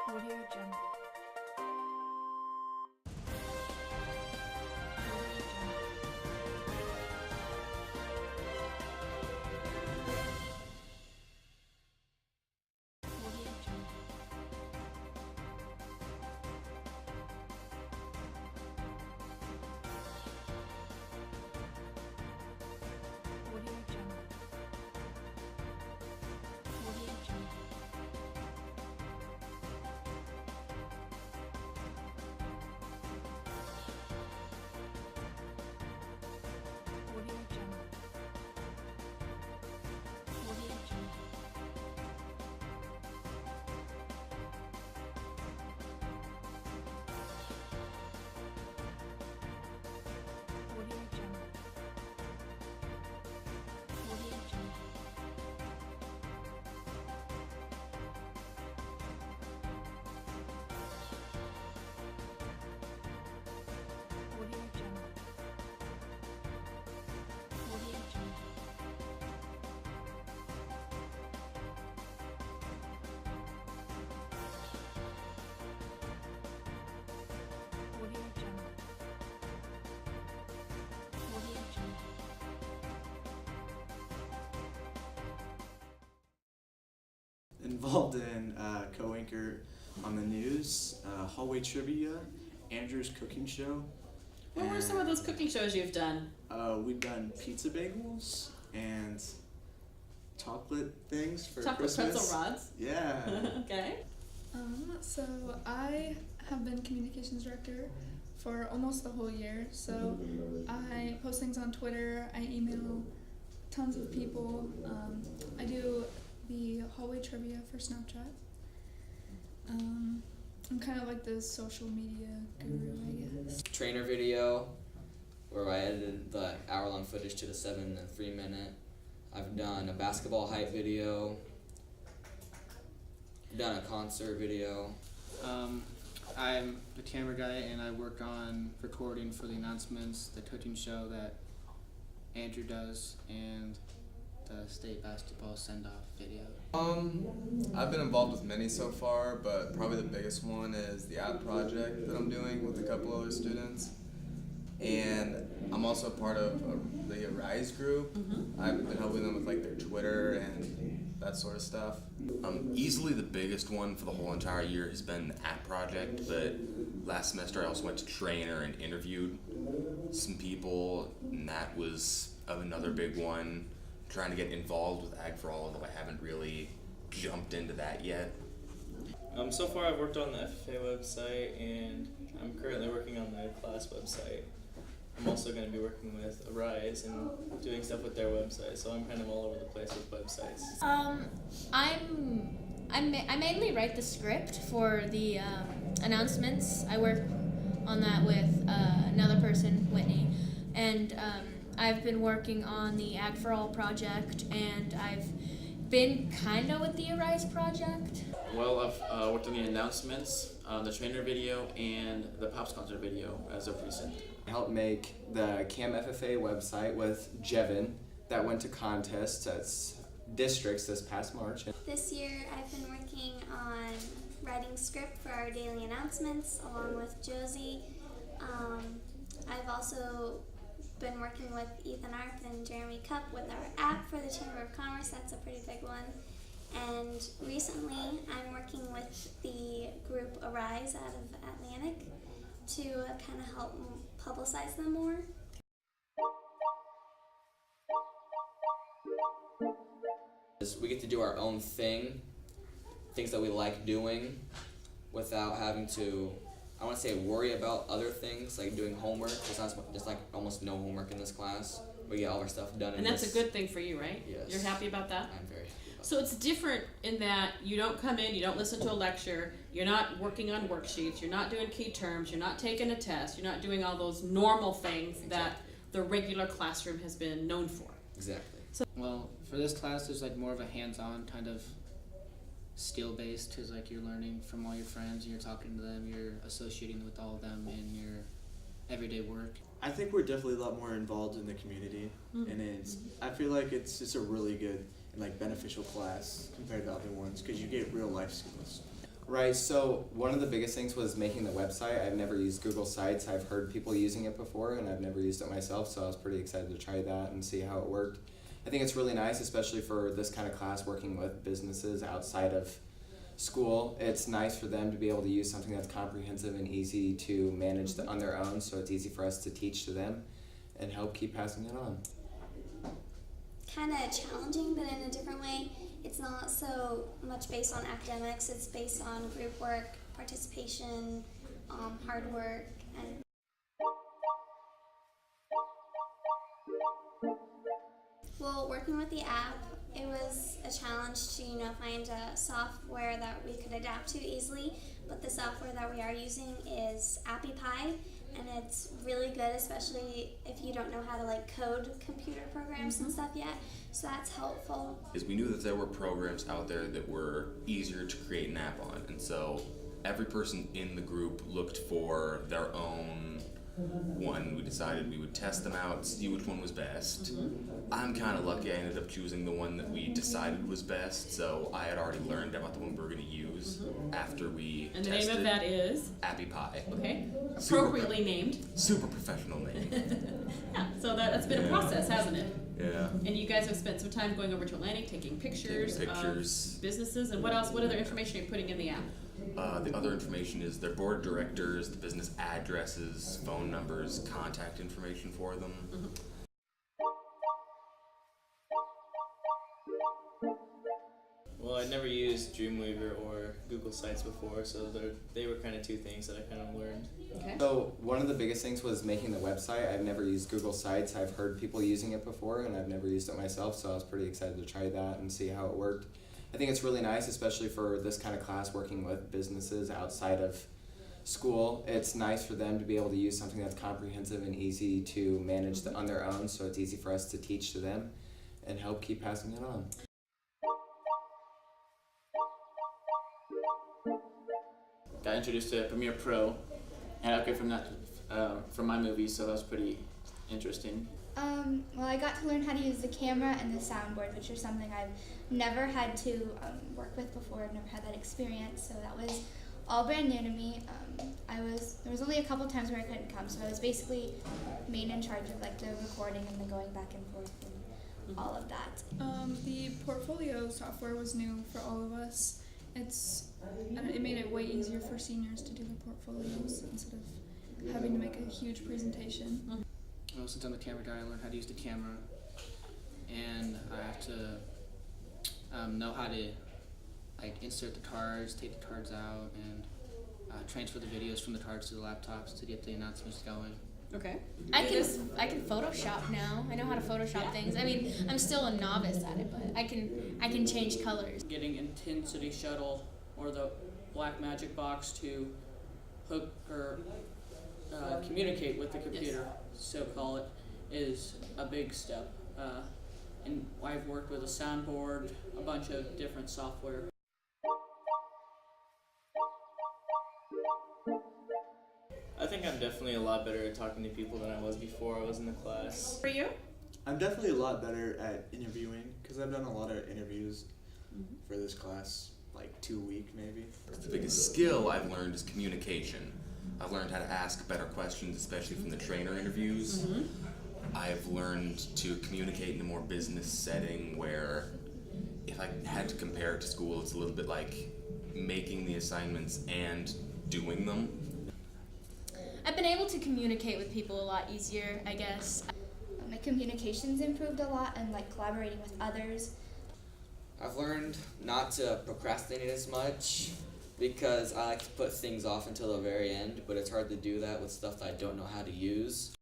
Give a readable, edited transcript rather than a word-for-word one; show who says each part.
Speaker 1: Audio Jungle.
Speaker 2: Involved in co-anchor on the news, hallway trivia, Andrew's cooking show.
Speaker 3: What were some of those cooking shows you've done?
Speaker 2: We've done pizza bagels and chocolate things for
Speaker 3: Chocolate
Speaker 2: Christmas.
Speaker 3: pretzel rods?
Speaker 2: Yeah.
Speaker 3: Okay.
Speaker 4: So I have been communications director for almost the whole year. So I post things on Twitter, I email tons of people. I do the hallway trivia for Snapchat. I'm kind of like the social media guru, I guess.
Speaker 5: Trainer video, where I edited the hour-long footage to the 7 and 3 minute. I've done a basketball hype video. Done a concert video.
Speaker 6: I'm the camera guy and I work on recording for the announcements, the coaching show that Andrew does, and the state basketball send-off video.
Speaker 7: I've been involved with many so far, but probably the biggest one is the ad project that I'm doing with a couple other students. And I'm also part of the Arise group. I've been helping them with like their Twitter and that sort of stuff.
Speaker 8: Easily the biggest one for the whole entire year has been the app project, but last semester I also went to trainer and interviewed some people, and that was another big one. Trying to get involved with Ag for All, although I haven't really jumped into that yet.
Speaker 9: So far I've worked on the FFA website, and I'm currently working on the class website. I'm also going to be working with Arise and doing stuff with their website, so I'm kind of all over the place with websites.
Speaker 10: I mainly write the script for the announcements. I work on that with another person, Whitney, and I've been working on the Ag for All project, and I've been kind of with the Arise project.
Speaker 11: Well, I've worked on the announcements, the trainer video, and the Pops concert video as of recent.
Speaker 12: I helped make the CAM FFA website with Jevin that went to contests at districts this past March.
Speaker 13: This year I've been working on writing script for our daily announcements along with Josie. I've also been working with Ethan Arp and Jeremy Cupp with our app for the Chamber of Commerce. That's a pretty big one. And recently I'm working with the group Arise out of Atlantic to kind of help publicize them more.
Speaker 5: We get to do our own thing, things that we like doing, without having to, I want to say, worry about other things, like doing homework. There's like almost no homework in this class. We get all our stuff done.
Speaker 3: And that's a good thing for you, right?
Speaker 5: Yes.
Speaker 3: You're happy about that?
Speaker 5: I'm very happy about
Speaker 3: So it's different in that you don't come in, you don't listen to a lecture, you're not working on worksheets, you're not doing key terms, you're not taking a test, you're not doing all those normal things that the regular classroom has been known for.
Speaker 5: Exactly.
Speaker 6: Well, for this class, there's like more of a hands-on kind of skill-based, because like you're learning from all your friends, you're talking to them, you're associating with all of them in your everyday work.
Speaker 2: I think we're definitely a lot more involved in the community, and I feel like it's just a really good and like beneficial class compared to other ones because you get real life skills.
Speaker 12: Right, so one of the biggest things was making the website. I've never used Google Sites. I've heard people using it before, and I've never used it myself, so I was pretty excited to try that and see how it worked. I think it's really nice, especially for this kind of class, working with businesses outside of school. It's nice for them to be able to use something that's comprehensive and easy to manage on their own, so it's easy for us to teach to them and help keep passing it on.
Speaker 13: Kind of challenging, but in a different way. It's not so much based on academics, it's based on group work, participation, hard work, and well, working with the app, it was a challenge to find a software that we could adapt to easily, but the software that we are using is AppyPie, and it's really good, especially if you don't know how to code computer programs and stuff yet, so that's helpful.
Speaker 8: Is we knew that there were programs out there that were easier to create an app on, and so every person in the group looked for their own one. We decided we would test them out, see which one was best. I'm kind of lucky I ended up choosing the one that we decided was best, so I had already learned about the one we were going to use after we
Speaker 3: And the
Speaker 8: tested.
Speaker 3: name of that is?
Speaker 8: AppyPie.
Speaker 3: Okay.
Speaker 8: Super
Speaker 3: Appropriately named.
Speaker 8: Super professional name.
Speaker 3: Yeah, so that's been a process, hasn't it?
Speaker 8: Yeah.
Speaker 3: And you guys have spent some time going over to Atlantic, taking pictures of businesses, and what else? What other information are you putting in the app?
Speaker 8: The other information is their board of directors, the business addresses, phone numbers, contact information for them.
Speaker 9: Well, I'd never used Dreamweaver or Google Sites before, so they were kind of two things that I kind of learned.
Speaker 3: Okay.
Speaker 12: So one of the biggest things was making the website. I've never used Google Sites. I've heard people using it before, and I've never used it myself, so I was pretty excited to try that and see how it worked. I think it's really nice, especially for this kind of class, working with businesses outside of school. It's nice for them to be able to use something that's comprehensive and easy to manage on their own, so it's easy for us to teach to them and help keep passing it on.
Speaker 11: Got introduced to Premiere Pro and upgrade from that from my movie, so that was pretty interesting.
Speaker 1: Well, I got to learn how to use the camera and the soundboard, which is something I've never had to work with before. I've never had that experience, so that was all brand new to me. There was only a couple times where I couldn't come, so I was basically main in charge of the recording and the going back and forth and all of that.
Speaker 4: The portfolio software was new for all of us. It made it way easier for seniors to do the portfolios instead of having to make a huge presentation.
Speaker 6: Well, since I'm the camera guy, I learned how to use the camera, and I have to know how to insert the cards, take the cards out, and transfer the videos from the cards to the laptops to get the announcements going.
Speaker 3: Okay.
Speaker 10: I can Photoshop now. I know how to Photoshop things. I mean, I'm still a novice at it, but I can change colors.
Speaker 14: Getting Intensity Shuttle or the Black Magic Box to hook or communicate with the computer, so call it, is a big step. And I've worked with a soundboard, a bunch of different software.
Speaker 9: I think I'm definitely a lot better at talking to people than I was before I was in the class.
Speaker 3: For you?
Speaker 2: I'm definitely a lot better at interviewing because I've done a lot of interviews for this class, 2 weeks maybe.
Speaker 8: The biggest skill I've learned is communication. I've learned how to ask better questions, especially from the trainer interviews. I've learned to communicate in a more business setting where if I had to compare it to school, it's a little bit like making the assignments and doing them.
Speaker 10: I've been able to communicate with people a lot easier, I guess.
Speaker 1: My communications improved a lot and collaborating with others.
Speaker 5: I've learned not to procrastinate as much because I like to put things off until the very end, but it's hard to do that with stuff that I don't know how to use.